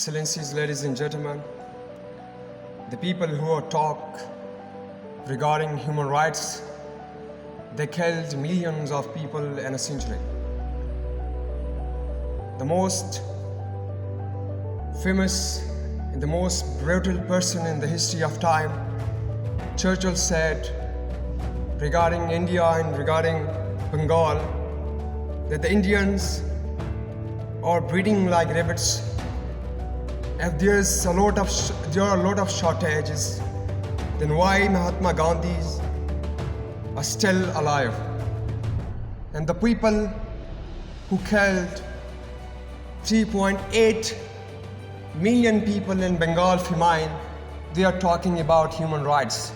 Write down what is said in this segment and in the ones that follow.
Excellencies, ladies and gentlemen, the people who talk regarding human rights, they killed millions of people in a century. The most famous and the most brutal person in the history of time, Churchill said regarding India and regarding Bengal that the Indians are breeding like rabbits. If there are a lot of shortages, then why Mahatma Gandhis are still alive? And the people who killed 3.8 million people in Bengal famine, they are talking about human rights.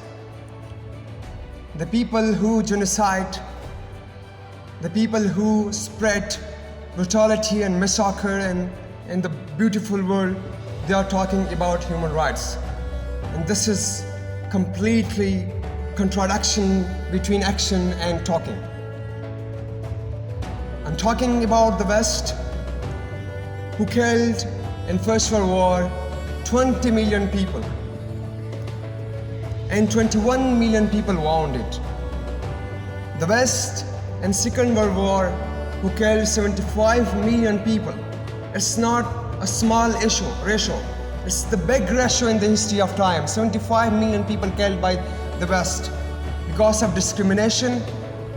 The people who genocide, the people who spread brutality and massacre in the beautiful world, they are talking about human rights. And this is completely contradiction between action and talking. I'm talking about the West, who killed in First World War 20 million people and 21 million people wounded. The West in Second World War, who killed 75 million people. It's not a small ratio. It's the big ratio in the history of time. 75 million people killed by the West because of discrimination,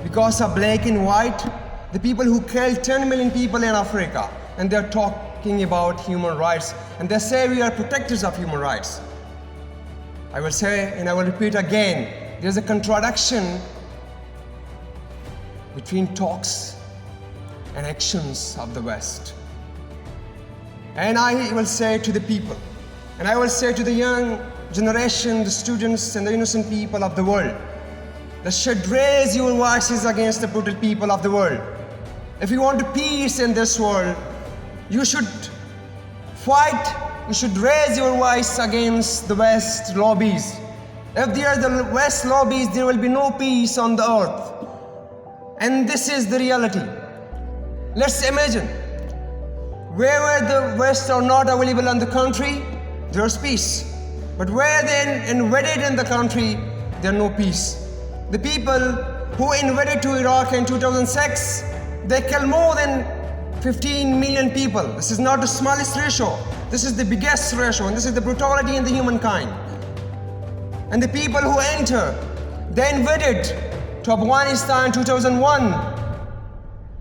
because of black and white. The people who killed 10 million people in Africa, and they're talking about human rights, and they say we are protectors of human rights. I will say, and I will repeat again, there's a contradiction between talks and actions of the West. And I will say to the people, and I will say to the young generation, the students and the innocent people of the world, that should raise your voices against the brutal people of the world. If you want peace in this world, you should fight, you should raise your voice against the West lobbies. If there are the West lobbies, there will be no peace on the earth. And this is the reality. Let's imagine, wherever the West are not available in the country, there's peace. But where they invaded in the country, there's no peace. The people who invaded to Iraq in 2006, they killed more than 15 million people. This is not the smallest ratio. This is the biggest ratio, and this is the brutality in the humankind. And the people who enter, they invaded to Afghanistan in 2001.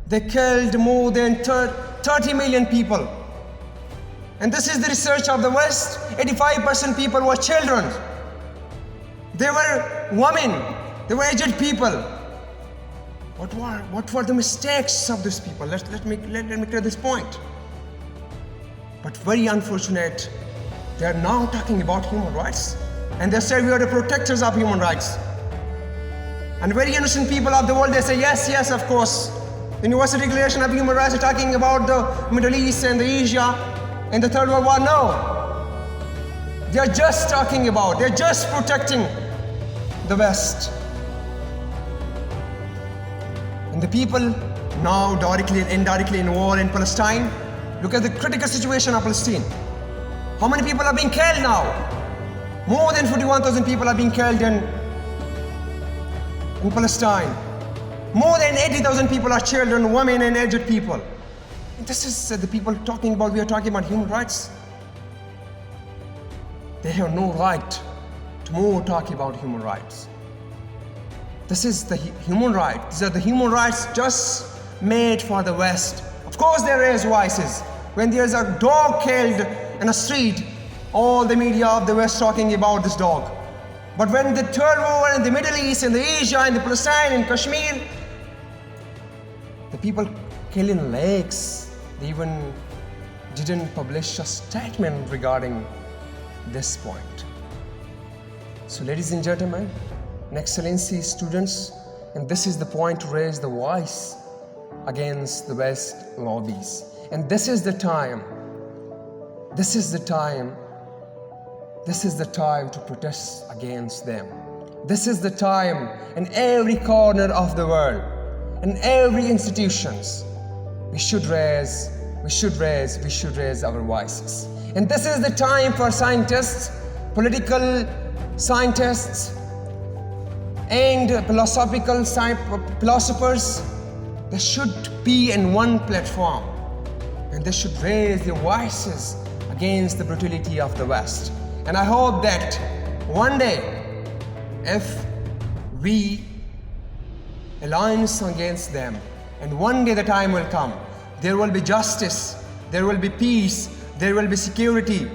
They killed more than 30 million people. And this is the research of the West. 85% people were children. They were women. They were aged people. What were the mistakes of these people? Let me clear this point. But very unfortunate, they are now talking about human rights. And they say we are the protectors of human rights. And very innocent people of the world, they say, yes, of course. The Universal Declaration of Human Rights are talking about the Middle East and the Asia and the Third World War. No. They're just talking about, they're just protecting the West. And the people now directly and indirectly in war in Palestine, look at the critical situation of Palestine. How many people are being killed now? More than 41,000 people are being killed in Palestine. More than 80,000 people are children, women, and aged people. And this is the people talking about, we are talking about human rights. They have no right to more talk about human rights. This is the human right. These are the human rights just made for the West. Of course there is voices. When there's a dog killed in a street, all the media of the West talking about this dog. But when the Third War in the Middle East, in the Asia, in the Palestine, in Kashmir, the people killing lakes, they even didn't publish a statement regarding this point. So ladies and gentlemen, and excellency students, and this is the point to raise the voice against the West lobbies. And this is the time to protest against them. This is the time in every corner of the world, in every institutions, we should raise our voices. And this is the time for scientists, political scientists, and philosophical philosophers. They should be in one platform, and they should raise their voices against the brutality of the West. And I hope that one day, if we alliance against them, and one day the time will come, there will be justice, there will be peace, there will be security,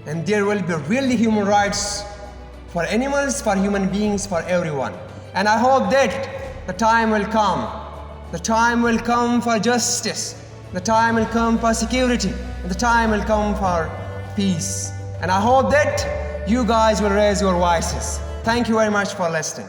and there will be really human rights for animals, for human beings, for everyone. And I hope that the time will come. The time will come for justice. The time will come for security. And the time will come for peace. And I hope that you guys will raise your voices. Thank you very much for listening.